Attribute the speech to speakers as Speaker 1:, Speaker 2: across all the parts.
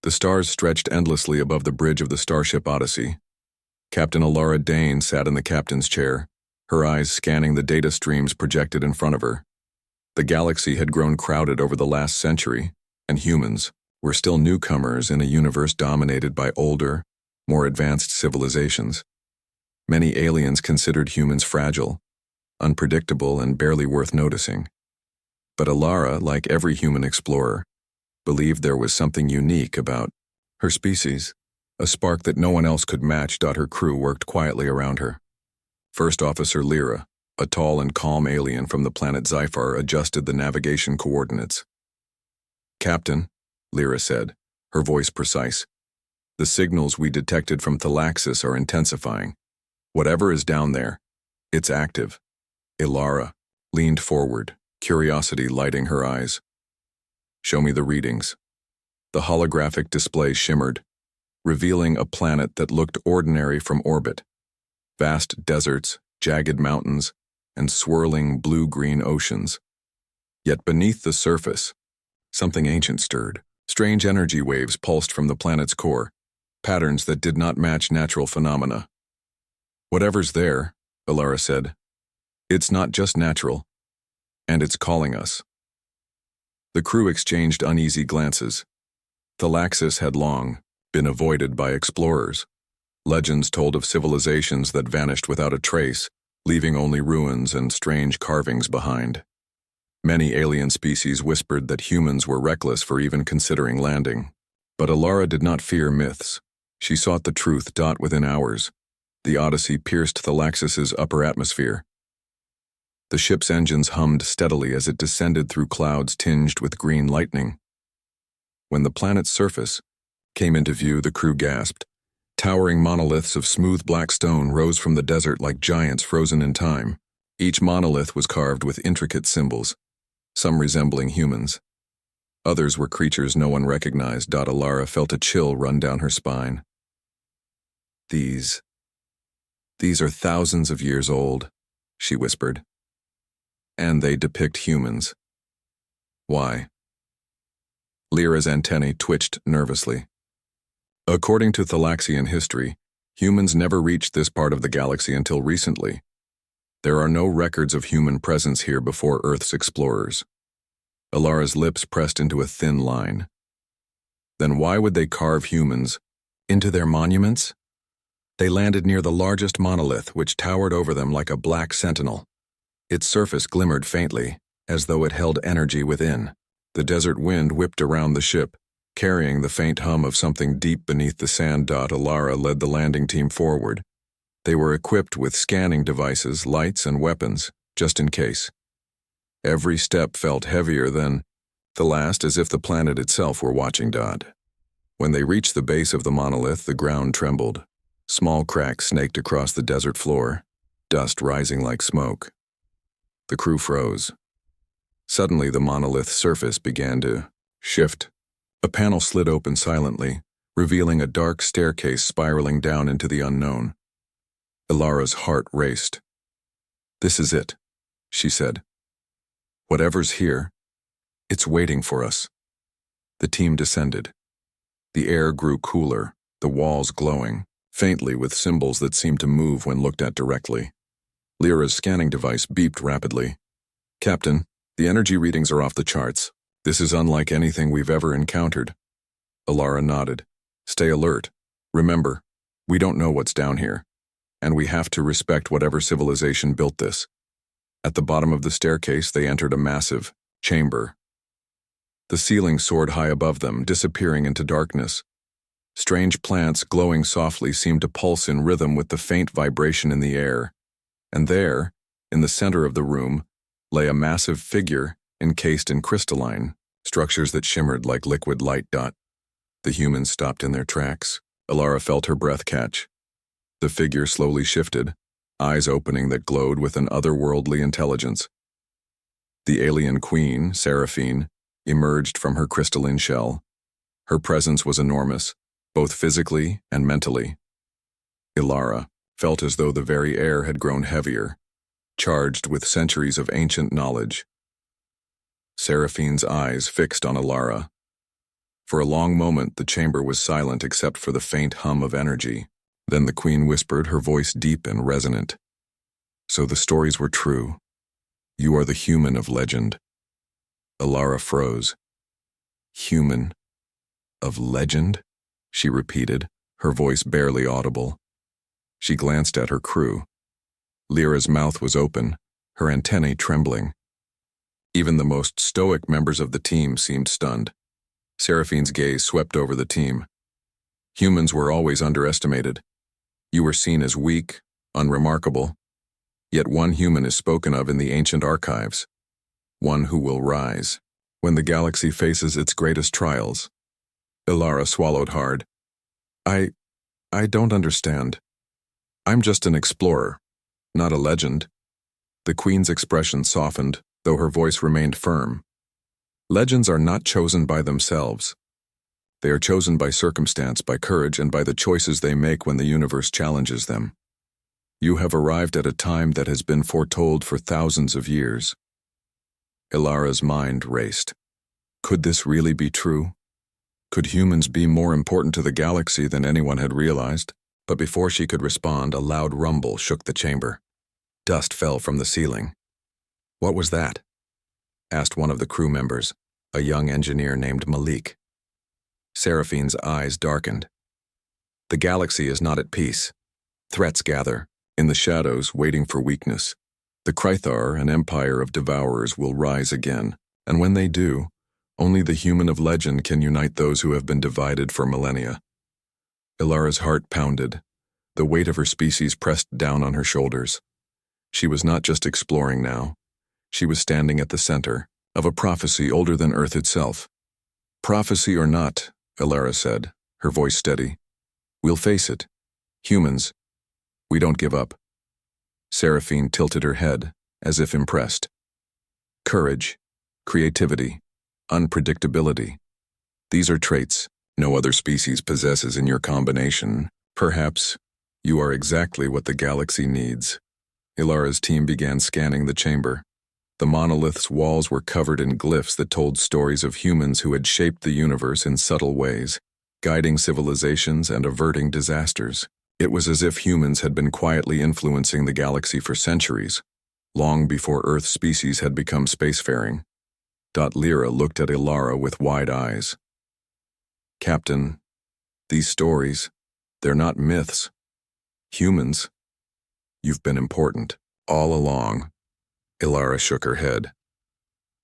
Speaker 1: The stars stretched endlessly above the bridge of the starship Odyssey. Captain Alara Dane sat in the captain's chair, her eyes scanning the data streams projected in front of her. The galaxy had grown crowded over the last century, and humans were still newcomers in a universe dominated by older, more advanced civilizations. Many aliens considered humans fragile, unpredictable, and barely worth noticing. But Alara, like every human explorer, believed there was something unique about her species, a spark that no one else could match. Her crew worked quietly around her. First Officer Lyra, a tall and calm alien from the planet Sci-Fi, adjusted the navigation coordinates. "Captain," Lyra said, her voice precise, "the signals we detected from Thalaxis are intensifying. Whatever is down there, it's active." Alara leaned forward, curiosity lighting her eyes. "Show me the readings." The holographic display shimmered, revealing a planet that looked ordinary from orbit. Vast deserts, jagged mountains, and swirling blue-green oceans. Yet beneath the surface, something ancient stirred. Strange energy waves pulsed from the planet's core, patterns that did not match natural phenomena. "Whatever's there," Alara said, "it's not just natural, and it's calling us." The crew exchanged uneasy glances. Thalaxis had long been avoided by explorers. Legends told of civilizations that vanished without a trace, leaving only ruins and strange carvings behind. Many alien species whispered that humans were reckless for even considering landing. But Alara did not fear myths. She sought the truth. Within hours, the Odyssey pierced Thalaxis's upper atmosphere. The ship's engines hummed steadily as it descended through clouds tinged with green lightning. When the planet's surface came into view, the crew gasped. Towering monoliths of smooth black stone rose from the desert like giants frozen in time. Each monolith was carved with intricate symbols, some resembling humans. Others were creatures no one recognized. Alara felt a chill run down her spine. These are thousands of years old," she whispered. "And they depict humans. Why?" Lyra's antennae twitched nervously. "According to Thalaxian history, humans never reached this part of the galaxy until recently. There are no records of human presence here before Earth's explorers." Alara's lips pressed into a thin line. "Then why would they carve humans into their monuments?" They landed near the largest monolith, which towered over them like a black sentinel. Its surface glimmered faintly, as though it held energy within. The desert wind whipped around the ship, carrying the faint hum of something deep beneath the sand. Alara led the landing team forward. They were equipped with scanning devices, lights, and weapons, just in case. Every step felt heavier than the last, as if the planet itself were watching. When they reached the base of the monolith, the ground trembled. Small cracks snaked across the desert floor, dust rising like smoke. The crew froze. Suddenly, the monolith's surface began to shift. A panel slid open silently, revealing a dark staircase spiraling down into the unknown. Alara's heart raced. "This is it," she said. "Whatever's here, it's waiting for us." The team descended. The air grew cooler, the walls glowing, faintly with symbols that seemed to move when looked at directly. Lyra's scanning device beeped rapidly. "Captain, the energy readings are off the charts. This is unlike anything we've ever encountered." Alara nodded. "Stay alert. Remember, we don't know what's down here, and we have to respect whatever civilization built this." At the bottom of the staircase, they entered a massive chamber. The ceiling soared high above them, disappearing into darkness. Strange plants glowing softly seemed to pulse in rhythm with the faint vibration in the air. And there, in the center of the room, lay a massive figure encased in crystalline structures that shimmered like liquid light. The humans stopped in their tracks. Alara felt her breath catch. The figure slowly shifted, eyes opening that glowed with an otherworldly intelligence. The alien queen, Seraphine, emerged from her crystalline shell. Her presence was enormous, both physically and mentally. Alara felt as though the very air had grown heavier, charged with centuries of ancient knowledge. Seraphine's eyes fixed on Alara. For a long moment, the chamber was silent except for the faint hum of energy. Then the Queen whispered, her voice deep and resonant. So the stories were true. You are the human of legend. Alara froze. Human of legend? She repeated, her voice barely audible. She glanced at her crew. Lyra's mouth was open, her antennae trembling. Even the most stoic members of the team seemed stunned. Seraphine's gaze swept over the team. Humans were always underestimated. You were seen as weak, unremarkable. Yet one human is spoken of in the ancient archives. One who will rise when the galaxy faces its greatest trials. Alara swallowed hard. I don't understand. I'm just an explorer, not a legend. The Queen's expression softened, though her voice remained firm. Legends are not chosen by themselves. They are chosen by circumstance, by courage, and by the choices they make when the universe challenges them. You have arrived at a time that has been foretold for thousands of years. Ilara's mind raced. Could this really be true? Could humans be more important to the galaxy than anyone had realized? But before she could respond, a loud rumble shook the chamber. Dust fell from the ceiling. What was that? Asked one of the crew members, a young engineer named Malik. Seraphine's eyes darkened. The galaxy is not at peace. Threats gather, in the shadows, waiting for weakness. The Krythar, an empire of devourers, will rise again, and when they do, only the human of legend can unite those who have been divided for millennia. Ilara's heart pounded. The weight of her species pressed down on her shoulders. She was not just exploring now. She was standing at the center of a prophecy older than Earth itself. Prophecy or not, Ilara said, her voice steady. We'll face it. Humans. We don't give up. Seraphine tilted her head, as if impressed. Courage, creativity, unpredictability. These are traits no other species possesses in your combination. Perhaps you are exactly what the galaxy needs. Ilara's team began scanning the chamber. The monolith's walls were covered in glyphs that told stories of humans who had shaped the universe in subtle ways, guiding civilizations and averting disasters. It was as if humans had been quietly influencing the galaxy for centuries, long before Earth species had become spacefaring. Lyra looked at Ilara with wide eyes. Captain, these stories, they're not myths. Humans. You've been important, all along. Ilara shook her head.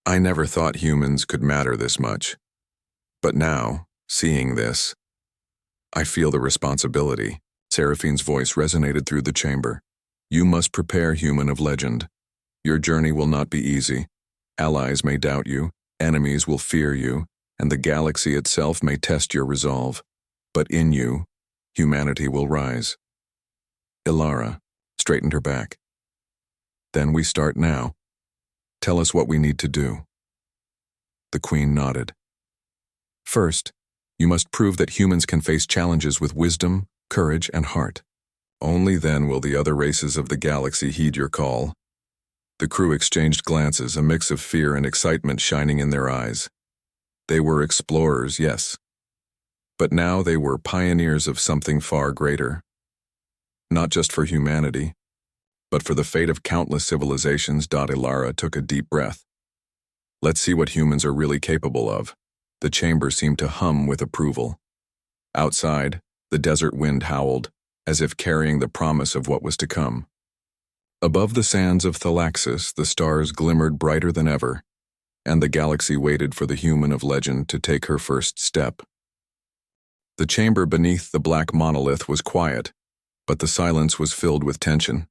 Speaker 1: I never thought humans could matter this much. But now, seeing this, I feel the responsibility. Seraphine's voice resonated through the chamber. You must prepare, human of legend. Your journey will not be easy. Allies may doubt you, enemies will fear you, and the galaxy itself may test your resolve. But in you, humanity will rise. Ilara straightened her back. Then we start now. Tell us what we need to do. The Queen nodded. First, you must prove that humans can face challenges with wisdom, courage, and heart. Only then will the other races of the galaxy heed your call. The crew exchanged glances, a mix of fear and excitement shining in their eyes. They were explorers, yes. But now they were pioneers of something far greater. Not just for humanity, but for the fate of countless civilizations. Ilara took a deep breath. Let's see what humans are really capable of. The chamber seemed to hum with approval. Outside, the desert wind howled, as if carrying the promise of what was to come. Above the sands of Thalaxis, the stars glimmered brighter than ever, and the galaxy waited for the human of legend to take her first step. The chamber beneath the black monolith was quiet, but the silence was filled with tension.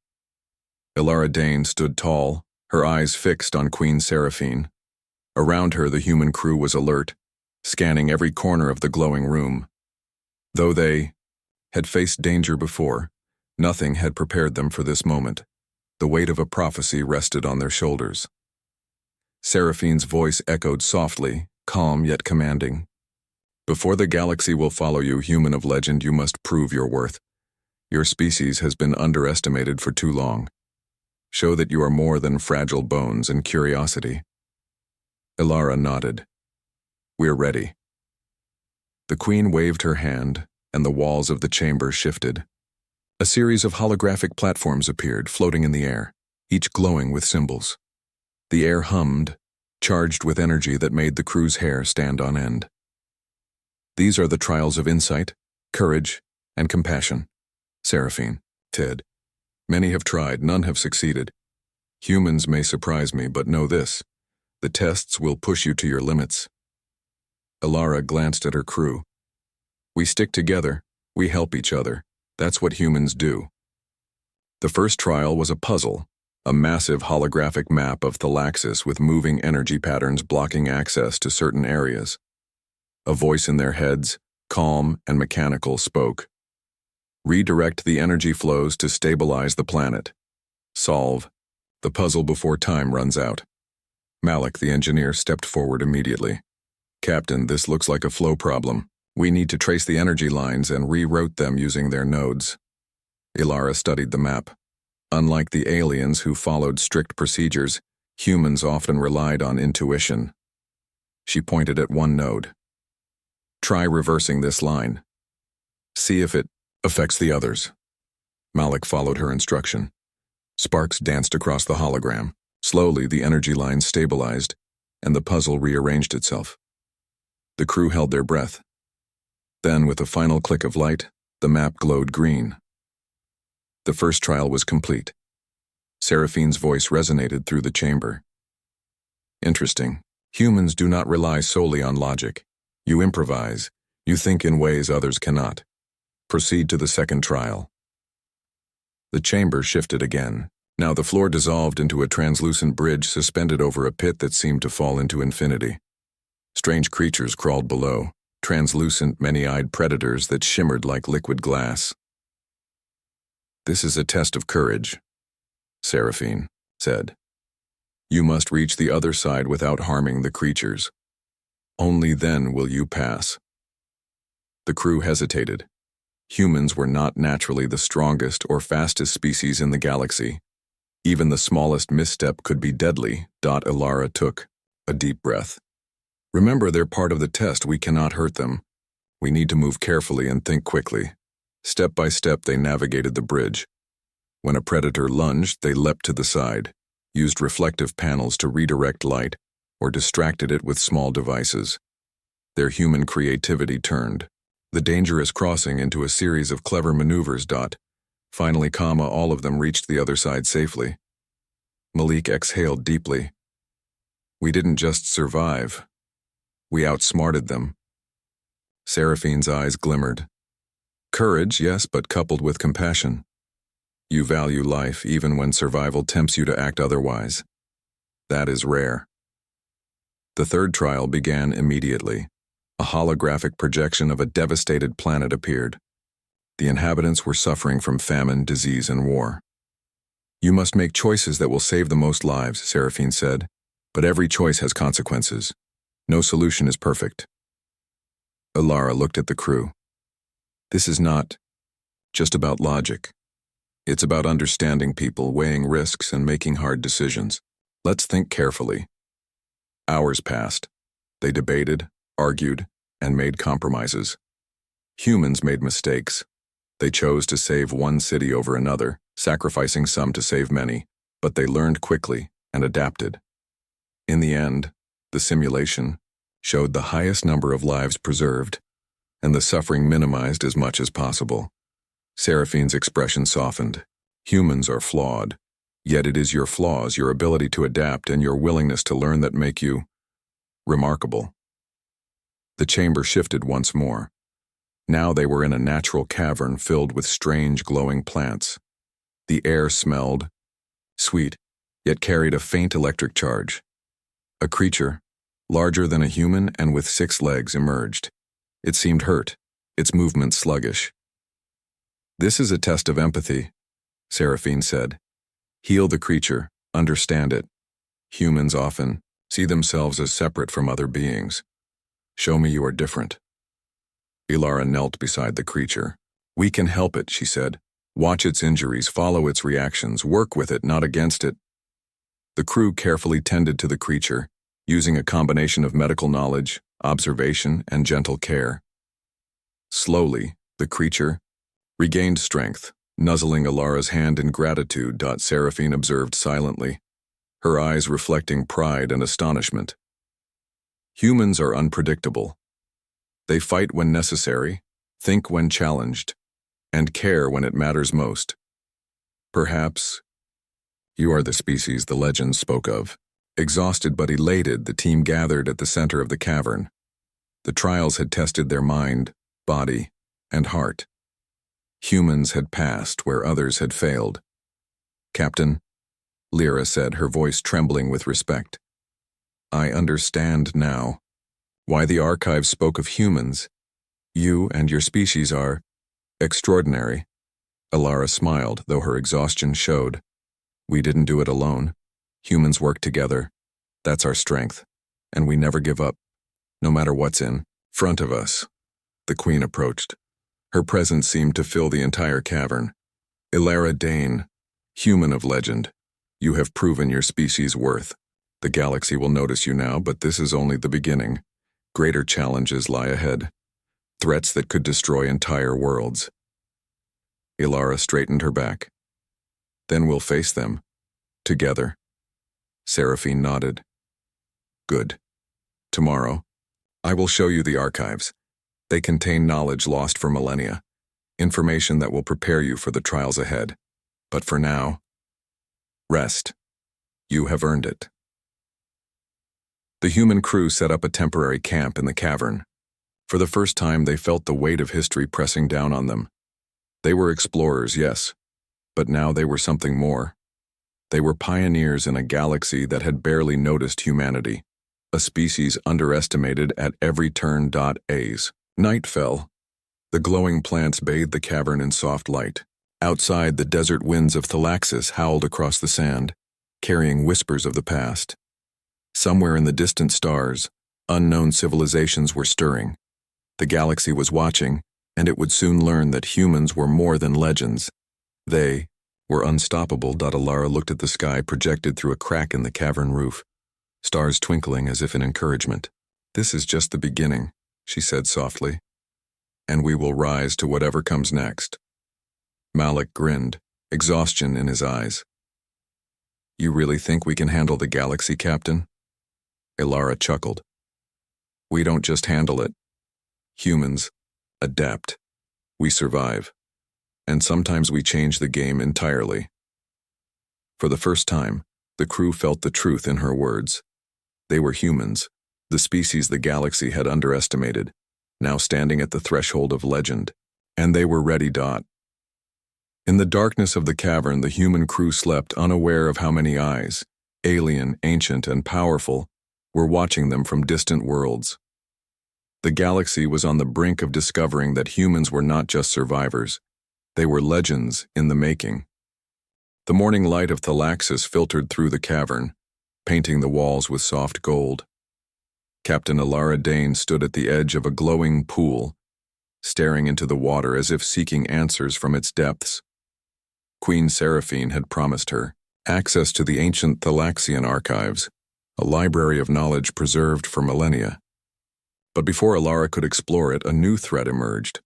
Speaker 1: Ilara Dane stood tall, her eyes fixed on Queen Seraphine. Around her, the human crew was alert, scanning every corner of the glowing room. Though they had faced danger before, nothing had prepared them for this moment. The weight of a prophecy rested on their shoulders. Seraphine's voice echoed softly, calm yet commanding. Before the galaxy will follow you, human of legend, you must prove your worth. Your species has been underestimated for too long. Show that you are more than fragile bones and curiosity. Ilara nodded. We're ready. The queen waved her hand, and the walls of the chamber shifted. A series of holographic platforms appeared, floating in the air, each glowing with symbols. The air hummed, charged with energy that made the crew's hair stand on end. These are the trials of insight, courage, and compassion. Seraphine, Ted. Many have tried, none have succeeded. Humans may surprise me, but know this: the tests will push you to your limits. Alara glanced at her crew. We stick together, we help each other. That's what humans do. The first trial was a puzzle, a massive holographic map of Thalaxis with moving energy patterns blocking access to certain areas. A voice in their heads, calm and mechanical, spoke. Redirect the energy flows to stabilize the planet. Solve the puzzle before time runs out. Malik, the engineer, stepped forward immediately. Captain, this looks like a flow problem. We need to trace the energy lines and reroute them using their nodes. Ilara studied the map. Unlike the aliens who followed strict procedures, humans often relied on intuition. She pointed at one node. Try reversing this line. See if it affects the others. Malik followed her instruction. Sparks danced across the hologram. Slowly, the energy lines stabilized, and the puzzle rearranged itself. The crew held their breath. Then, with a final click of light, the map glowed green. The first trial was complete. Seraphine's voice resonated through the chamber. Interesting. Humans do not rely solely on logic. You improvise. You think in ways others cannot. Proceed to the second trial. The chamber shifted again. Now the floor dissolved into a translucent bridge suspended over a pit that seemed to fall into infinity. Strange creatures crawled below, translucent, many-eyed predators that shimmered like liquid glass. This is a test of courage, Seraphine said. You must reach the other side without harming the creatures. Only then will you pass. The crew hesitated. Humans were not naturally the strongest or fastest species in the galaxy. Even the smallest misstep could be deadly. Ilara took a deep breath. Remember, they're part of the test. We cannot hurt them. We need to move carefully and think quickly. Step by step, they navigated the bridge. When a predator lunged, they leapt to the side, used reflective panels to redirect light, or distracted it with small devices. Their human creativity turned the dangerous crossing into a series of clever maneuvers. Finally, all of them reached the other side safely. Malik exhaled deeply. We didn't just survive. We outsmarted them. Seraphine's eyes glimmered. Courage, yes, but coupled with compassion. You value life even when survival tempts you to act otherwise. That is rare. The third trial began immediately. A holographic projection of a devastated planet appeared. The inhabitants were suffering from famine, disease, and war. You must make choices that will save the most lives, Seraphine said, but every choice has consequences. No solution is perfect. Ilara looked at the crew. This is not just about logic. It's about understanding people, weighing risks, and making hard decisions. Let's think carefully. Hours passed. They debated, argued, and made compromises. Humans made mistakes. They chose to save one city over another, sacrificing some to save many, but they learned quickly and adapted. In the end, the simulation showed the highest number of lives preserved, and the suffering minimized as much as possible. Seraphine's expression softened. Humans are flawed, yet it is your flaws, your ability to adapt, and your willingness to learn that make you remarkable. The chamber shifted once more. Now they were in a natural cavern filled with strange glowing plants. The air smelled sweet, yet carried a faint electric charge. A creature, larger than a human and with 6 legs, emerged. It seemed hurt, its movements sluggish. This is a test of empathy, Seraphine said. Heal the creature, understand it. Humans often see themselves as separate from other beings. Show me you are different. Ilara knelt beside the creature. We can help it, she said. Watch its injuries, follow its reactions, work with it, not against it. The crew carefully tended to the creature, using a combination of medical knowledge, observation, and gentle care. Slowly, the creature regained strength, nuzzling Alara's hand in gratitude. Seraphine observed silently, her eyes reflecting pride and astonishment. Humans are unpredictable. They fight when necessary, think when challenged, and care when it matters most. Perhaps you are the species the legends spoke of. Exhausted but elated, the team gathered at the center of the cavern. The trials had tested their mind, body, and heart. Humans had passed where others had failed. "Captain," Lyra said, her voice trembling with respect. "I understand now why the archives spoke of humans. You and your species are extraordinary." Alara smiled, though her exhaustion showed. "We didn't do it alone. Humans work together. That's our strength. And we never give up, no matter what's in front of us." The Queen approached. Her presence seemed to fill the entire cavern. "Ilara Dane, human of legend, you have proven your species' worth. The galaxy will notice you now, but this is only the beginning. Greater challenges lie ahead. Threats that could destroy entire worlds." Ilara straightened her back. "Then we'll face them. Together." Seraphine nodded. "Good. Tomorrow, I will show you the archives. They contain knowledge lost for millennia, information that will prepare you for the trials ahead. But for now, rest. You have earned it." The human crew set up a temporary camp in the cavern. For the first time, they felt the weight of history pressing down on them. They were explorers, yes, but now they were something more. They were pioneers in a galaxy that had barely noticed humanity, a species underestimated at every turn. As night fell, the glowing plants bathed the cavern in soft light. Outside, the desert winds of Thalaxis howled across the sand, carrying whispers of the past. Somewhere in the distant stars, unknown civilizations were stirring. The galaxy was watching, and it would soon learn that humans were more than legends. They were unstoppable. Alara looked at the sky projected through a crack in the cavern roof, stars twinkling as if in encouragement. "This is just the beginning," she said softly, "and we will rise to whatever comes next." Malik grinned, exhaustion in his eyes. "You really think we can handle the galaxy, Captain?" Ilara chuckled. "We don't just handle it. Humans adapt. We survive. And sometimes we change the game entirely." For the first time, the crew felt the truth in her words. They were humans, the species the galaxy had underestimated, now standing at the threshold of legend. And they were ready. In the darkness of the cavern, the human crew slept, unaware of how many eyes, alien, ancient, and powerful, were watching them from distant worlds. The galaxy was on the brink of discovering that humans were not just survivors. They were legends in the making. The morning light of Thalaxis filtered through the cavern, painting the walls with soft gold. Captain Ilara Dane stood at the edge of a glowing pool, staring into the water as if seeking answers from its depths. Queen Seraphine had promised her access to the ancient Thalaxian archives, a library of knowledge preserved for millennia. But before Ilara could explore it, a new threat emerged,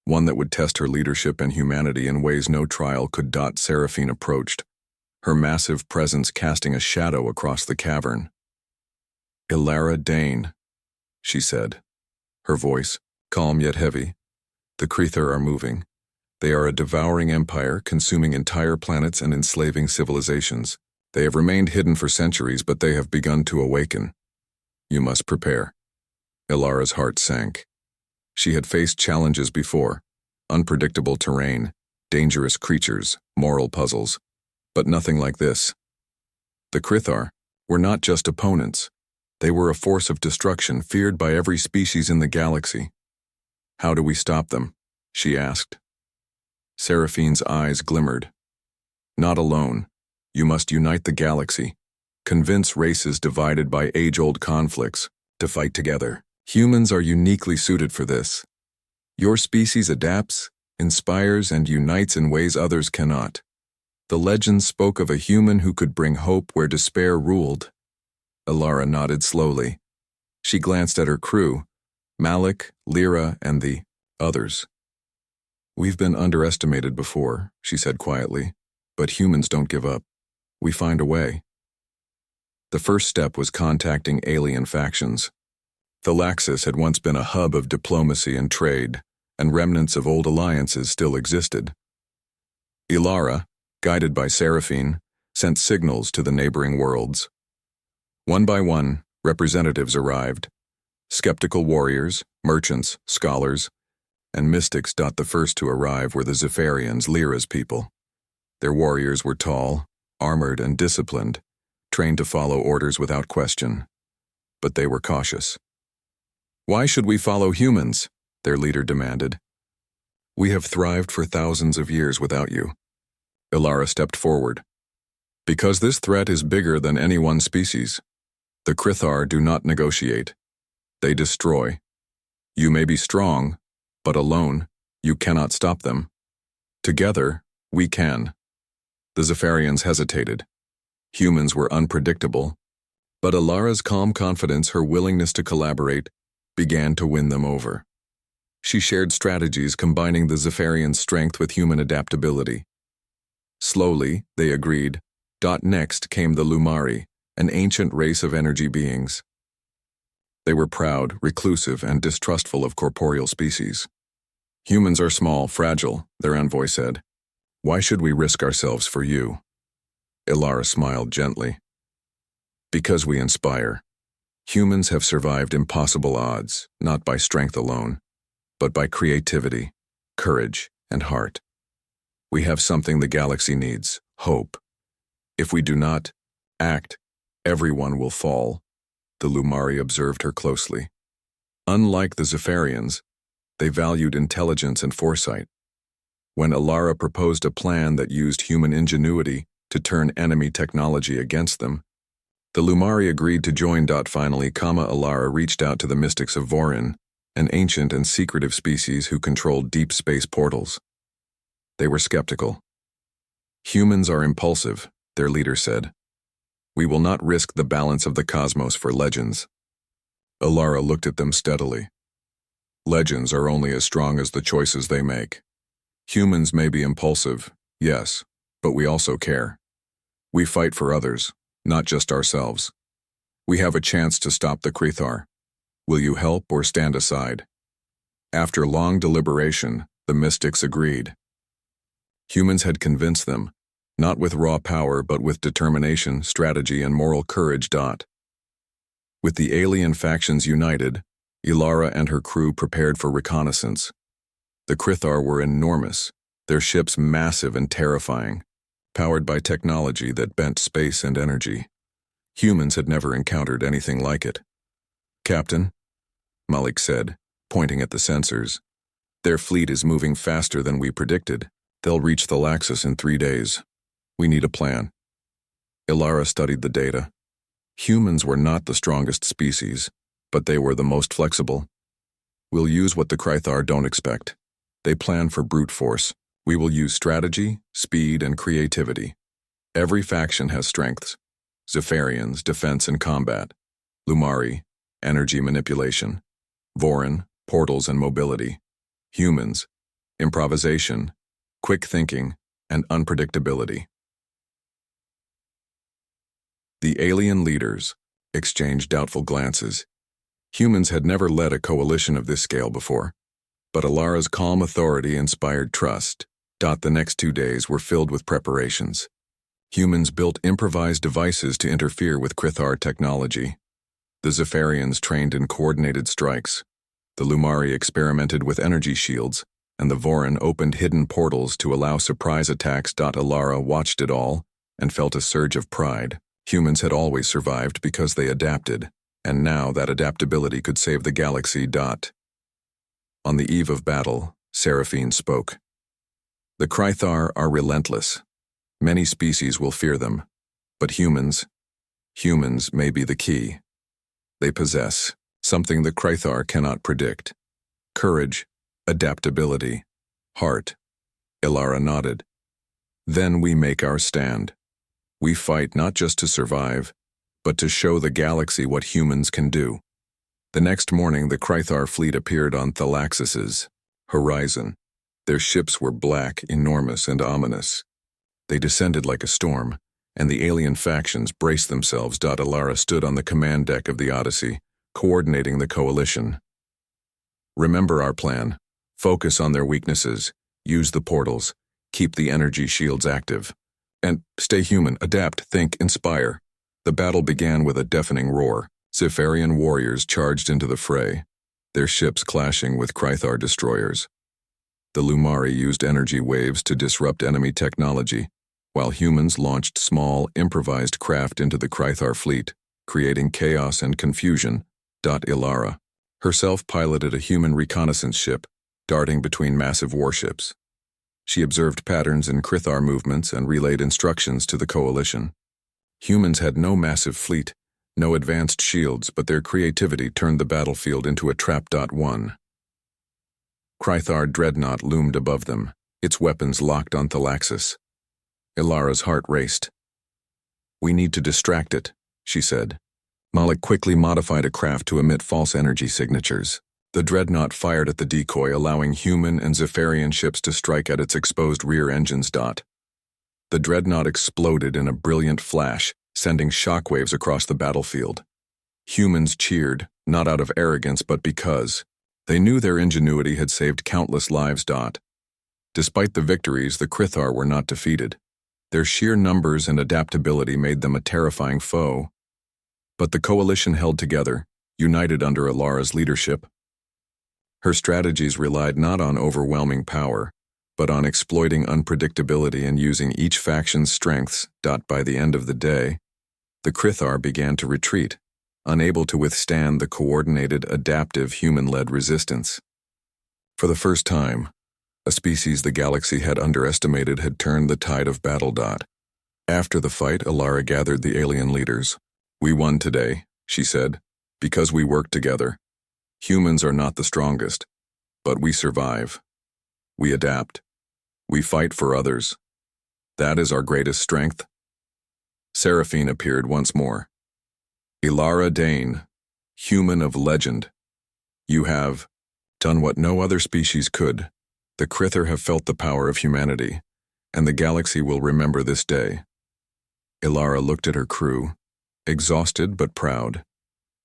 Speaker 1: one that would test her leadership and humanity in ways no trial could. Seraphine approached, her massive presence casting a shadow across the cavern. "Ilara Dane," she said, her voice calm yet heavy. "The Krethar are moving. They are a devouring empire, consuming entire planets and enslaving civilizations. They have remained hidden for centuries, but they have begun to awaken. You must prepare." Ilara's heart sank. She had faced challenges before, unpredictable terrain, dangerous creatures, moral puzzles, but nothing like this. The Krethar were not just opponents. They were a force of destruction feared by every species in the galaxy. "How do we stop them?" she asked. Seraphine's eyes glimmered. "Not alone. You must unite the galaxy. Convince races divided by age-old conflicts to fight together. Humans are uniquely suited for this. Your species adapts, inspires, and unites in ways others cannot. The legends spoke of a human who could bring hope where despair ruled." Ilara nodded slowly. She glanced at her crew, Malik, Lyra, and the Others. We've been underestimated before, she said quietly, but humans don't give up. We find a way. The first step was contacting alien factions. Thalaxis had once been a hub of diplomacy and trade, and remnants of old alliances still existed. Ilara, guided by Seraphine, sent signals to the neighboring worlds. One by one, representatives arrived. Skeptical warriors, merchants, scholars, and mystics. The first to arrive were the Zephyrians, Lyra's people. Their warriors were tall, armored, and disciplined, trained to follow orders without question. But they were cautious. "Why should we follow humans?" their leader demanded. "We have thrived for thousands of years without you." Ilara stepped forward. "Because this threat is bigger than any one species. The Krithar do not negotiate. They destroy. You may be strong, but alone, you cannot stop them. Together, we can." The Zephyrians hesitated. Humans were unpredictable, but Ilara's calm confidence, her willingness to collaborate, began to win them over. She shared strategies combining the Zephyrian strength with human adaptability. Slowly, they agreed. Next came the Lumari, an ancient race of energy beings. They were proud, reclusive, and distrustful of corporeal species. "Humans are small, fragile," their envoy said. "Why should we risk ourselves for you?" Ilara smiled gently. "Because we inspire. Humans have survived impossible odds, not by strength alone, but by creativity, courage, and heart. We have something the galaxy needs: hope. If we do not act, everyone will fall." The Lumari observed her closely. Unlike the Zephyrians, they valued intelligence and foresight. When Ilara proposed a plan that used human ingenuity to turn enemy technology against them, the Lumari agreed to join. Finally, Ilara reached out to the mystics of Vorin, an ancient and secretive species who controlled deep space portals. They were skeptical. "Humans are impulsive," their leader said. "We will not risk the balance of the cosmos for legends." Ilara looked at them steadily. "Legends are only as strong as the choices they make. Humans may be impulsive, yes, but we also care. We fight for others, not just ourselves. We have a chance to stop the Krithar. Will you help or stand aside?" After long deliberation, the mystics agreed. Humans had convinced them, not with raw power but with determination, strategy, and moral courage. With the alien factions united, Ilara and her crew prepared for reconnaissance. The Krithar were enormous, their ships massive and terrifying, powered by technology that bent space and energy. Humans had never encountered anything like it. "Captain," Malik said, pointing at the sensors, "their fleet is moving faster than we predicted. They'll reach Thalaxis in 3 days. We need a plan." Ilara studied the data. Humans were not the strongest species, but they were the most flexible. "We'll use what the Krithar don't expect. They plan for brute force. We will use strategy, speed, and creativity. Every faction has strengths. Zephyrians, defense and combat. Lumari, energy manipulation. Vorin, portals and mobility. Humans, improvisation, quick thinking, and unpredictability." The alien leaders exchanged doubtful glances. Humans had never led a coalition of this scale before, but Ilara's calm authority inspired trust. The next 2 days were filled with preparations. Humans built improvised devices to interfere with Krithar technology. The Zephyrians trained in coordinated strikes. The Lumari experimented with energy shields, and the Vorin opened hidden portals to allow surprise attacks. Ilara watched it all and felt a surge of pride. Humans had always survived because they adapted, and now that adaptability could save the galaxy. On the eve of battle, Seraphine spoke. "The Krithar are relentless. Many species will fear them, but humans may be the key. They possess something the Krithar cannot predict: courage, adaptability, heart." Ilara nodded. "Then we make our stand. We fight not just to survive, but to show the galaxy what humans can do." The next morning, the Krithar fleet appeared on Thalaxis. Horizon. Their ships were black, enormous, and ominous. They descended like a storm, and the alien factions braced themselves. Alara stood on the command deck of the Odyssey, coordinating the coalition. Remember our plan. Focus on their weaknesses, use the portals, keep the energy shields active. And stay human, adapt, think, inspire. The battle began with a deafening roar. Zephyrian warriors charged into the fray, their ships clashing with Krythar destroyers. The Lumari used energy waves to disrupt enemy technology, while humans launched small, improvised craft into the Krythar fleet, creating chaos and confusion. Ilara herself piloted a human reconnaissance ship, darting between massive warships. She observed patterns in Krythar movements and relayed instructions to the coalition. Humans had no massive fleet, no advanced shields, but their creativity turned the battlefield into a trap. One. Krythar dreadnought loomed above them, its weapons locked on Thalaxis. Ilara's heart raced. "We need to distract it," she said. Malik quickly modified a craft to emit false energy signatures. The dreadnought fired at the decoy, allowing human and Zephyrian ships to strike at its exposed rear engines. The dreadnought exploded in a brilliant flash, sending shockwaves across the battlefield. Humans cheered, not out of arrogance but because they knew their ingenuity had saved countless lives. Despite the victories, the Krythar were not defeated. Their sheer numbers and adaptability made them a terrifying foe. But the coalition held together, united under Ilara's leadership. Her strategies relied not on overwhelming power, but on exploiting unpredictability and using each faction's strengths. By the end of the day, the Krythar began to retreat, unable to withstand the coordinated, adaptive, human-led resistance. For the first time, a species the galaxy had underestimated had turned the tide of battle. After the fight, Ilara gathered the alien leaders. "We won today," she said, "because we worked together. Humans are not the strongest, but we survive. We adapt. We fight for others. That is our greatest strength." Seraphine appeared once more. "Ilara Dane, human of legend. You have done what no other species could. The Krythar have felt the power of humanity, and the galaxy will remember this day." Ilara looked at her crew, exhausted but proud.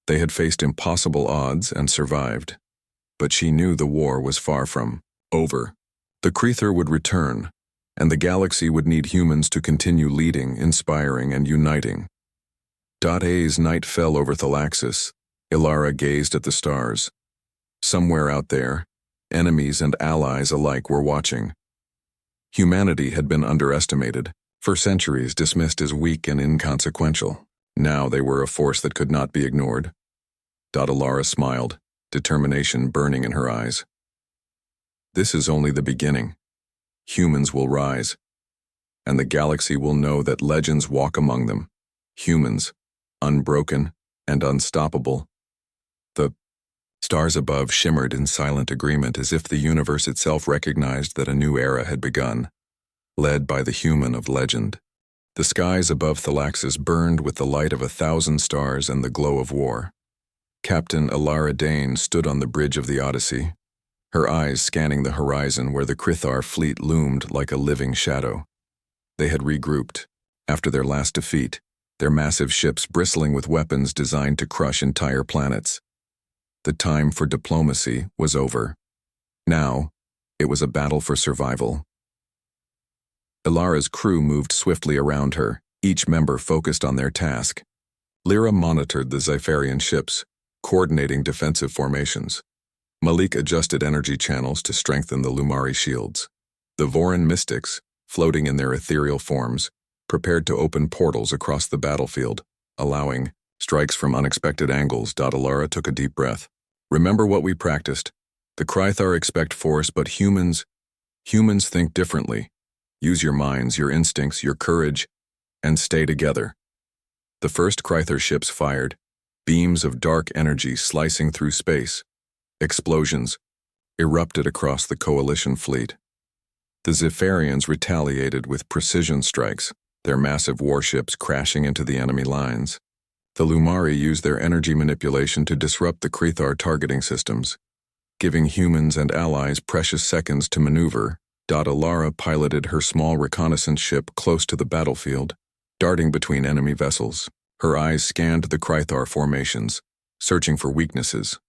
Speaker 1: They had faced impossible odds and survived, but she knew the war was far from over. The Krythar would return, and the galaxy would need humans to continue leading, inspiring, and uniting. As night fell over Thalaxis, Ilara gazed at the stars. Somewhere out there, enemies and allies alike were watching. Humanity had been underestimated, for centuries dismissed as weak and inconsequential. Now they were a force that could not be ignored. Ilara smiled, determination burning in her eyes. "This is only the beginning. Humans will rise, and the galaxy will know that legends walk among them. Humans, unbroken and unstoppable." The stars above shimmered in silent agreement, as if the universe itself recognized that a new era had begun, led by the human of legend. The skies above Thalaxis burned with the light of 1,000 stars and the glow of war. Captain Ilara Dane stood on the bridge of the Odyssey, her eyes scanning the horizon where the Krythar fleet loomed like a living shadow. They had regrouped, after their last defeat, their massive ships bristling with weapons designed to crush entire planets. The time for diplomacy was over. Now, it was a battle for survival. Ilara's crew moved swiftly around her, each member focused on their task. Lyra monitored the Zephyrian ships, coordinating defensive formations. Malik adjusted energy channels to strengthen the Lumari shields. The Voran mystics, floating in their ethereal forms, prepared to open portals across the battlefield, allowing strikes from unexpected angles. Ilara took a deep breath. "Remember what we practiced. The Krythar expect force, but humans think differently. Use your minds, your instincts, your courage, and stay together." The first Krythar ships fired, beams of dark energy slicing through space. Explosions erupted across the coalition fleet. The Zephyrians retaliated with precision strikes, their massive warships crashing into the enemy lines. The Lumari used their energy manipulation to disrupt the Krythar targeting systems. giving humans and allies precious seconds to maneuver. Alara piloted her small reconnaissance ship close to the battlefield, darting between enemy vessels. Her eyes scanned the Krythar formations, searching for weaknesses.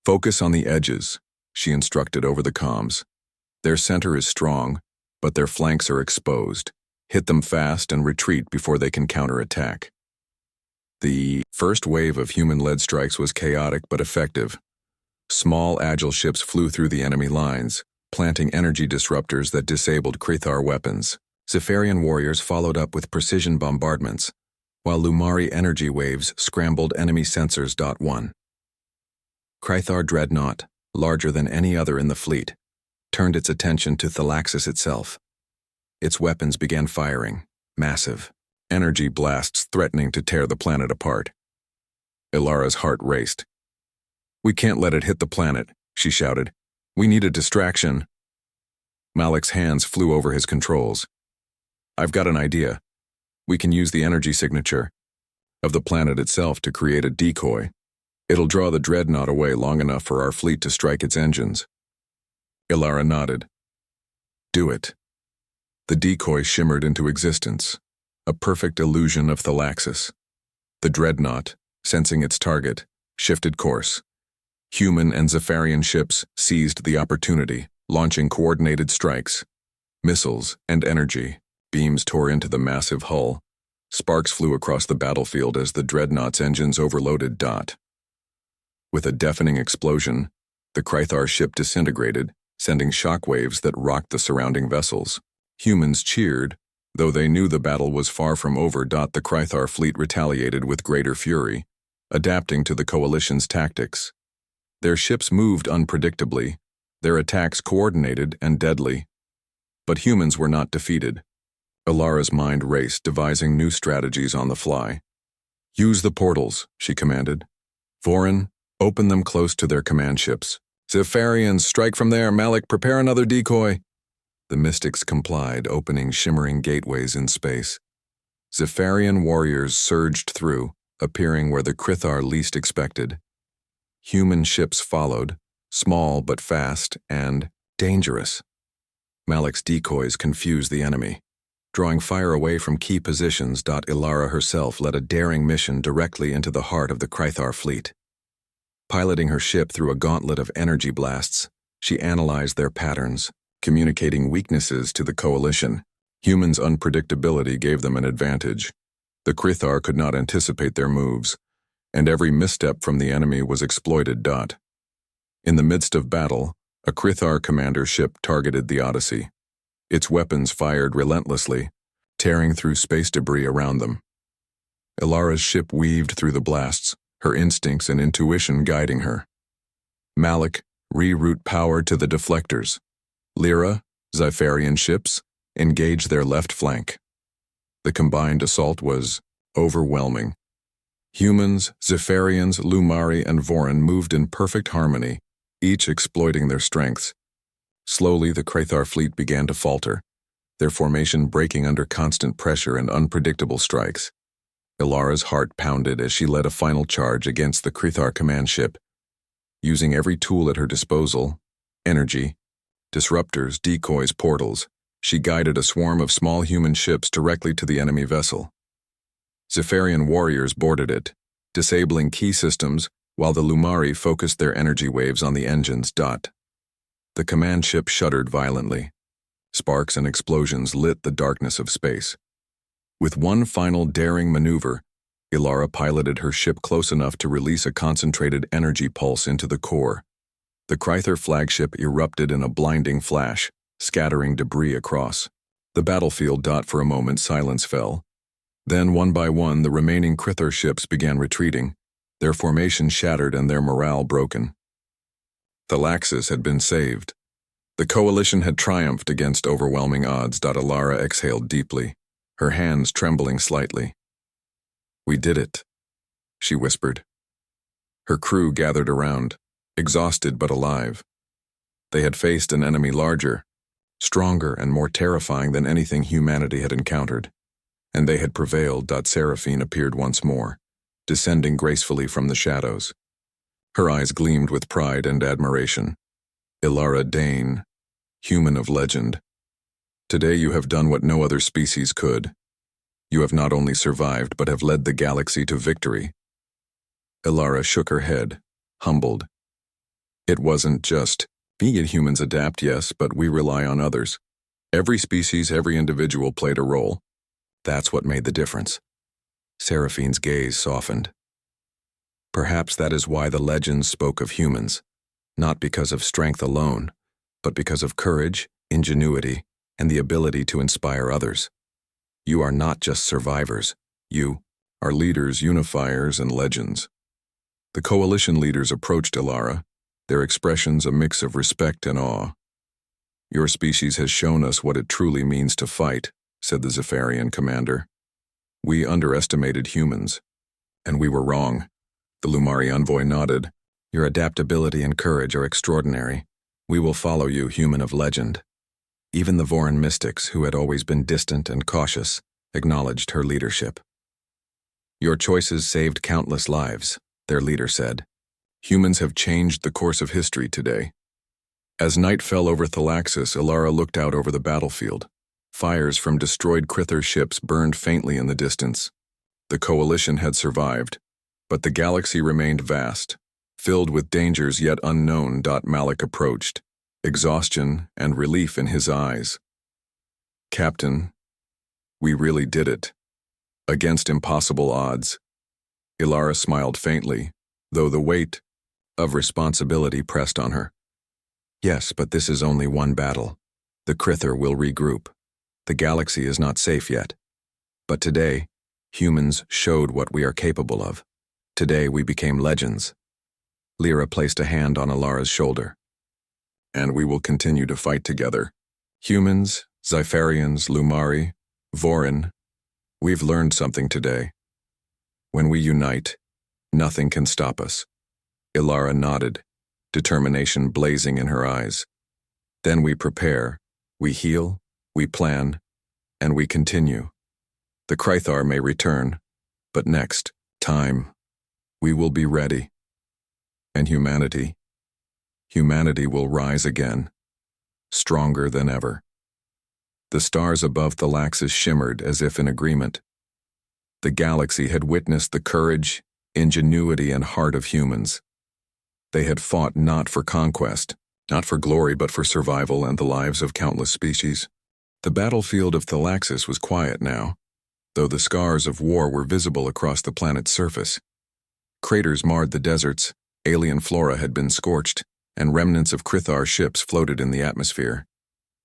Speaker 1: "Focus on the edges," she instructed over the comms. "Their center is strong, but their flanks are exposed. Hit them fast and retreat before they can counterattack." The first wave of human-led strikes was chaotic but effective. Small, agile ships flew through the enemy lines, planting energy disruptors that disabled Krythar weapons. Zephyrian warriors followed up with precision bombardments, while Lumari energy waves scrambled enemy sensors. 1. Krythar dreadnought, larger than any other in the fleet, turned its attention to Thalaxis itself. Its weapons began firing, massive, energy blasts threatening to tear the planet apart. Ilara's heart raced. "We can't let it hit the planet," she shouted. "We need a distraction." Malik's hands flew over his controls. "I've got an idea. We can use the energy signature of the planet itself to create a decoy. It'll draw the dreadnought away long enough for our fleet to strike its engines." Ilara nodded. "Do it." The decoy shimmered into existence, a perfect illusion of Thalaxis. The dreadnought, sensing its target, shifted course. Human and Zephyrian ships seized the opportunity, launching coordinated strikes. Missiles and energy beams tore into the massive hull. Sparks flew across the battlefield as the dreadnought's engines overloaded. With a deafening explosion, the Krythar ship disintegrated, sending shockwaves that rocked the surrounding vessels. Humans cheered, though they knew the battle was far from over. The Krythar fleet retaliated with greater fury, adapting to the coalition's tactics. Their ships moved unpredictably, their attacks coordinated and deadly. But humans were not defeated. Ilara's mind raced, devising new strategies on the fly. "Use the portals," she commanded. "Vorin, open them close to their command ships. Zephyrians, strike from there. Malik, prepare another decoy." The mystics complied, opening shimmering gateways in space. Zephyrian warriors surged through, appearing where the Krythar least expected. Human ships followed, small but fast and dangerous. Malik's decoys confused the enemy, drawing fire away from key positions. Ilara herself led a daring mission directly into the heart of the Krythar fleet. Piloting her ship through a gauntlet of energy blasts, she analyzed their patterns, communicating weaknesses to the coalition. Humans' unpredictability gave them an advantage. The Krythar could not anticipate their moves, and every misstep from the enemy was exploited. In the midst of battle, a Krythar commander ship targeted the Odyssey. Its weapons fired relentlessly, tearing through space debris around them. Ilara's ship weaved through the blasts, her instincts and intuition guiding her. Malik, reroute power to the deflectors. Lyra, Zephyrian ships, engage their left flank. The combined assault was overwhelming. Humans, Zephyrians, Lumari, and Vorin moved in perfect harmony, each exploiting their strengths. Slowly, the Krythar fleet began to falter, their formation breaking under constant pressure and unpredictable strikes. Ilara's heart pounded as she led a final charge against the Krythar command ship. Using every tool at her disposal, energy, disruptors, decoys, portals, she guided a swarm of small human ships directly to the enemy vessel. Zephyrian warriors boarded it, disabling key systems, while the Lumari focused their energy waves on the engines. The command ship shuddered violently. Sparks and explosions lit the darkness of space. With one final daring maneuver, Ilara piloted her ship close enough to release a concentrated energy pulse into the core. The Krythar flagship erupted in a blinding flash, scattering debris across. The battlefield. For a moment, silence fell. Then, one by one, the remaining Krythar ships began retreating, their formation shattered and their morale broken. Thalaxis had been saved. The coalition had triumphed against overwhelming odds. Ilara exhaled deeply, her hands trembling slightly. "We did it," she whispered. Her crew gathered around, exhausted but alive. They had faced an enemy larger, stronger and more terrifying than anything humanity had encountered, and they had prevailed. Seraphine appeared once more, descending gracefully from the shadows. Her eyes gleamed with pride and admiration. Ilara Dane, human of legend. Today you have done what no other species could. You have not only survived, but have led the galaxy to victory. Ilara shook her head, humbled. It wasn't just, we humans adapt, yes, but we rely on others. Every species, every individual played a role. That's what made the difference. Seraphine's gaze softened. Perhaps that is why the legends spoke of humans, not because of strength alone, but because of courage, ingenuity, and the ability to inspire others. You are not just survivors. You are leaders, unifiers, and legends. The coalition leaders approached Ilara, their expressions a mix of respect and awe. Your species has shown us what it truly means to fight, said the Zephyrian commander. We underestimated humans, and we were wrong. The Lumari envoy nodded. Your adaptability and courage are extraordinary. We will follow you, human of legend. Even the Voran mystics, who had always been distant and cautious, acknowledged her leadership. Your choices saved countless lives, their leader said. Humans have changed the course of history today. As night fell over Thalaxis, Ilara looked out over the battlefield. Fires from destroyed Crithar ships burned faintly in the distance. The coalition had survived, but the galaxy remained vast, filled with dangers yet unknown. Malik approached, exhaustion and relief in his eyes. Captain, we really did it. Against impossible odds. Ilara smiled faintly, though the weight of responsibility pressed on her. Yes, but this is only one battle. The Crithar will regroup. The galaxy is not safe yet. But today, humans showed what we are capable of. Today we became legends. Lyra placed a hand on Ilara's shoulder. And we will continue to fight together. Humans, Zypharians, Lumari, Voran, we've learned something today. When we unite, nothing can stop us. Ilara nodded, determination blazing in her eyes. Then we prepare, we heal, we plan, and we continue. The Crithar may return, but next, time, we will be ready. And humanity will rise again, stronger than ever. The stars above Thalaxis shimmered as if in agreement. The galaxy had witnessed the courage, ingenuity, and heart of humans. They had fought not for conquest, not for glory, but for survival and the lives of countless species. The battlefield of Thalaxis was quiet now, though the scars of war were visible across the planet's surface. Craters marred the deserts, alien flora had been scorched, and remnants of Crithar ships floated in the atmosphere.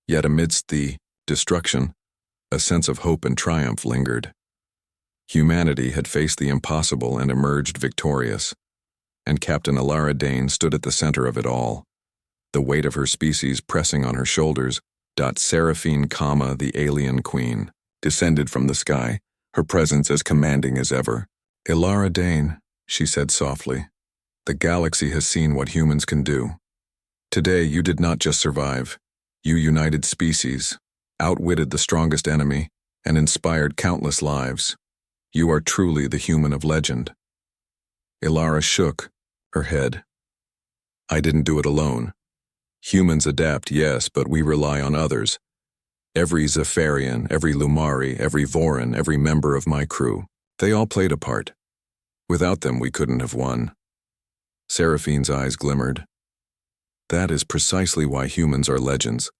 Speaker 1: Yet amidst the destruction, a sense of hope and triumph lingered. Humanity had faced the impossible and emerged victorious, and Captain Ilara Dane stood at the center of it all, the weight of her species pressing on her shoulders. Seraphine, the alien queen, descended from the sky, her presence as commanding as ever. Ilara Dane, she said softly, the galaxy has seen what humans can do. Today you did not just survive, you united species, outwitted the strongest enemy, and inspired countless lives. You are truly the human of legend. Ilara shook her head. I didn't do it alone. Humans adapt, yes, but we rely on others. Every Zephyrian, every Lumari, every Voran, every member of my crew, they all played a part. Without them, we couldn't have won. Seraphine's eyes glimmered. That is precisely why humans are legends.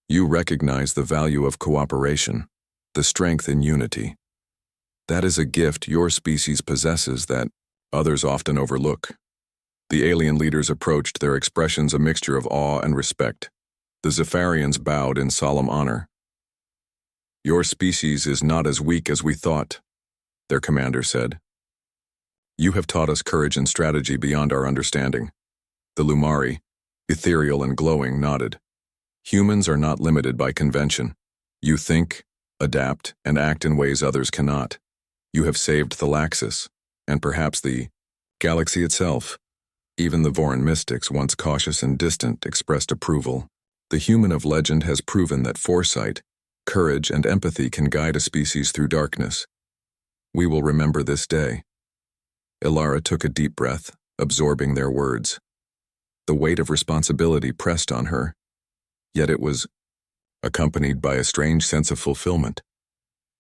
Speaker 1: You recognize the value of cooperation, the strength in unity. That is a gift your species possesses that others often overlook. The alien leaders approached, their expressions a mixture of awe and respect. The Zephyrians bowed in solemn honor. Your species is not as weak as we thought, their commander said. You have taught us courage and strategy beyond our understanding. The Lumari, ethereal and glowing, nodded. Humans are not limited by convention. You think, adapt, and act in ways others cannot. You have saved Thalaxis, and perhaps the galaxy itself. Even the Voran mystics, once cautious and distant, expressed approval. The human of legend has proven that foresight, courage, and empathy can guide a species through darkness. We will remember this day. Ilara took a deep breath, absorbing their words. The weight of responsibility pressed on her, yet it was accompanied by a strange sense of fulfillment.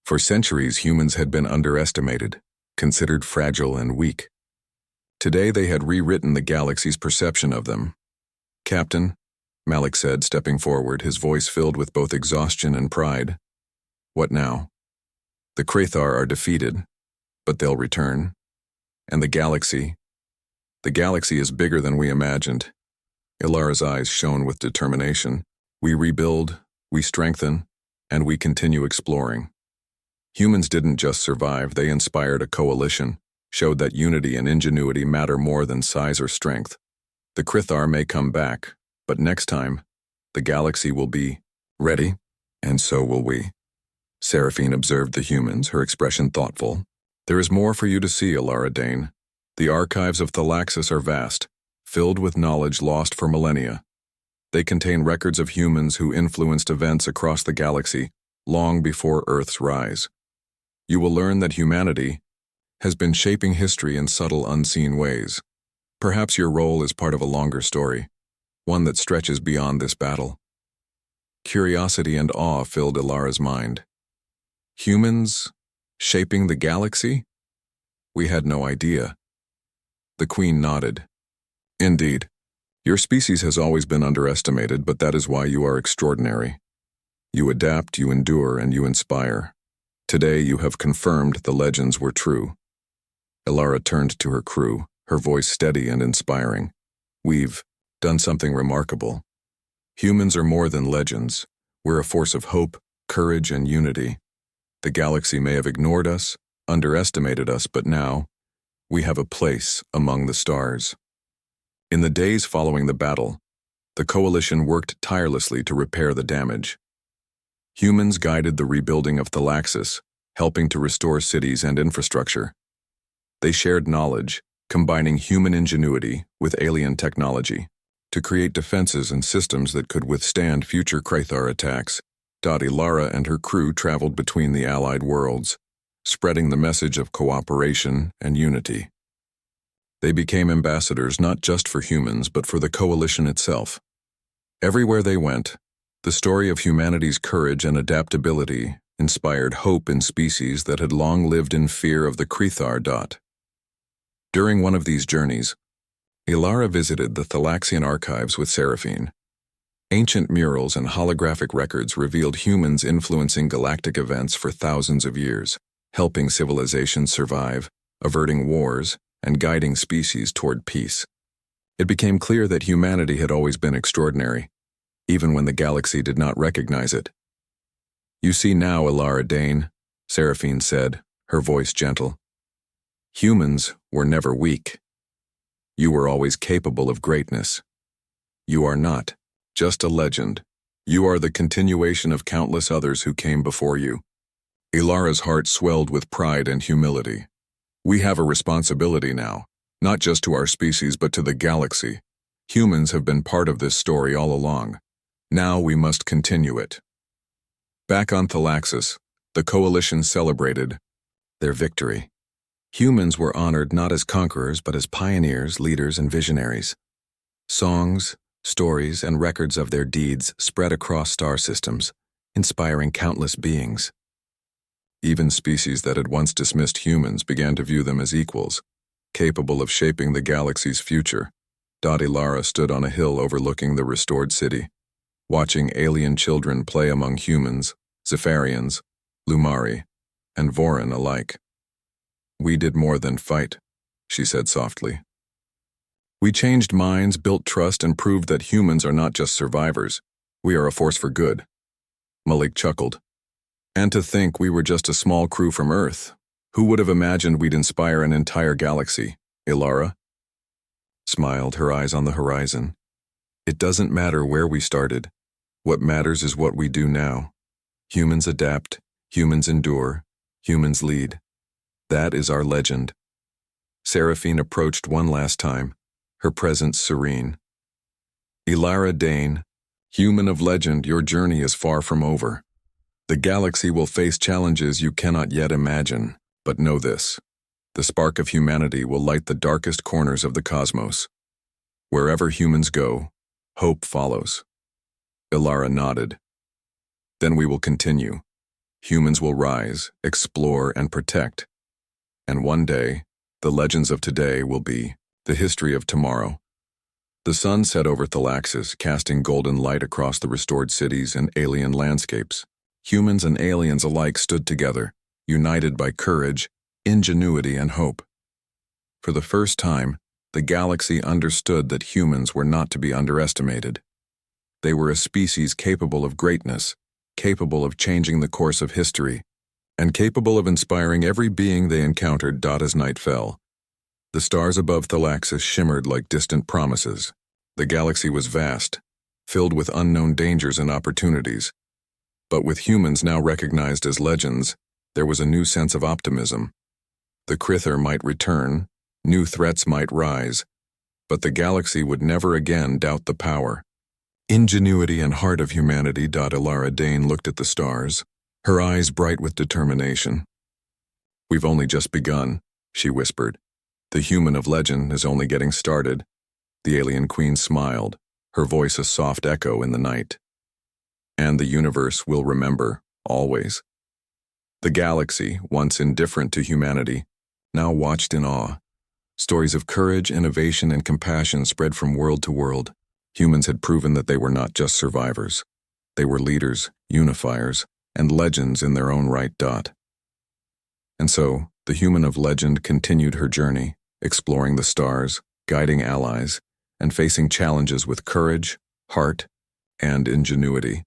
Speaker 1: For centuries, humans had been underestimated, considered fragile and weak. Today they had rewritten the galaxy's perception of them. "Captain," Malik said, stepping forward, his voice filled with both exhaustion and pride. "What now?" "The Krathar are defeated, but they'll return. And the galaxy is bigger than we imagined." Ilara's eyes shone with determination. "We rebuild, we strengthen, and we continue exploring." Humans didn't just survive, they inspired a coalition, showed that unity and ingenuity matter more than size or strength. The Krathar may come back, but next time, the galaxy will be ready, and so will we. Seraphine observed the humans, her expression thoughtful. "There is more for you to see, Ilara Dane. The archives of Thalaxis are vast, filled with knowledge lost for millennia. They contain records of humans who influenced events across the galaxy long before Earth's rise. You will learn that humanity has been shaping history in subtle, unseen ways. Perhaps your role is part of a longer story, one that stretches beyond this battle." Curiosity and awe filled Ilara's mind. "Humans shaping the galaxy? We had no idea." The Queen nodded. "Indeed. Your species has always been underestimated, but that is why you are extraordinary. You adapt, you endure, and you inspire. Today you have confirmed the legends were true." Ilara turned to her crew, her voice steady and inspiring. "We've done something remarkable. Humans are more than legends. We're a force of hope, courage, and unity. The galaxy may have ignored us, underestimated us, but now we have a place among the stars." In the days following the battle, the coalition worked tirelessly to repair the damage. Humans guided the rebuilding of Thalaxis, helping to restore cities and infrastructure. They shared knowledge, combining human ingenuity with alien technology, to create defenses and systems that could withstand future Krathar attacks. Ilara and her crew traveled between the allied worlds, spreading the message of cooperation and unity. They became ambassadors not just for humans, but for the coalition itself. Everywhere they went, the story of humanity's courage and adaptability inspired hope in species that had long lived in fear of the Krathar. During one of these journeys, Ilara visited the Thalaxian archives with Seraphine. Ancient murals and holographic records revealed humans influencing galactic events for thousands of years, helping civilizations survive, averting wars, and guiding species toward peace. It became clear that humanity had always been extraordinary, even when the galaxy did not recognize it. "You see now, Ilara Dane," Seraphine said, her voice gentle. "Humans were never weak. You were always capable of greatness. You are not just a legend. You are the continuation of countless others who came before you." Ilara's heart swelled with pride and humility. "We have a responsibility now, not just to our species but to the galaxy. Humans have been part of this story all along. Now we must continue it." Back on Thalaxis, the coalition celebrated their victory. Humans were honored not as conquerors but as pioneers, leaders, and visionaries. Songs, stories, and records of their deeds spread across star systems, inspiring countless beings. Even species that had once dismissed humans began to view them as equals, capable of shaping the galaxy's future. Ilara stood on a hill overlooking the restored city, watching alien children play among humans, Zephyrians, Lumari, and Vorin alike. "We did more than fight," she said softly. "We changed minds, built trust, and proved that humans are not just survivors. We are a force for good." Malik chuckled. "And to think we were just a small crew from Earth. Who would have imagined we'd inspire an entire galaxy?" Ilara smiled, her eyes on the horizon. "It doesn't matter where we started. What matters is what we do now. Humans adapt, humans endure, humans lead. That is our legend." Seraphine approached one last time, her presence serene. "Ilara Dane, human of legend, your journey is far from over. The galaxy will face challenges you cannot yet imagine, but know this: The spark of humanity will light the darkest corners of the cosmos. Wherever humans go, hope follows. Ilara nodded. Then we will continue. Humans will rise, explore, and protect. And one day, the legends of today will be the history of tomorrow. The sun set over Thalaxis, casting golden light across the restored cities and alien landscapes. Humans and aliens alike stood together, united by courage, ingenuity, and hope. For the first time, the galaxy understood that humans were not to be underestimated. They were a species capable of greatness, capable of changing the course of history, and capable of inspiring every being they encountered. As night fell, the stars above Thalaxis shimmered like distant promises. The galaxy was vast, filled with unknown dangers and opportunities. But with humans now recognized as legends, there was a new sense of optimism. The Krither might return, new threats might rise, but the galaxy would never again doubt the power, ingenuity, and heart of humanity. Ilara Dane looked at the stars, her eyes bright with determination. "We've only just begun," she whispered. "The human of legend is only getting started." The alien queen smiled, her voice a soft echo in the night. "And the universe will remember, always." The galaxy, once indifferent to humanity, now watched in awe. Stories of courage, innovation, and compassion spread from world to world. Humans had proven that they were not just survivors. They were leaders, unifiers, and legends in their own right. And so, the human of legend continued her journey, exploring the stars, guiding allies, and facing challenges with courage, heart, and ingenuity.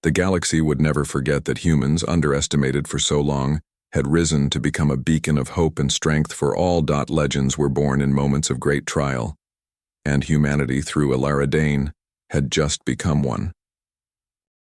Speaker 1: The galaxy would never forget that humans, underestimated for so long, had risen to become a beacon of hope and strength for all. Legends were born in moments of great trial, and humanity, through Ilara Dane, had just become one.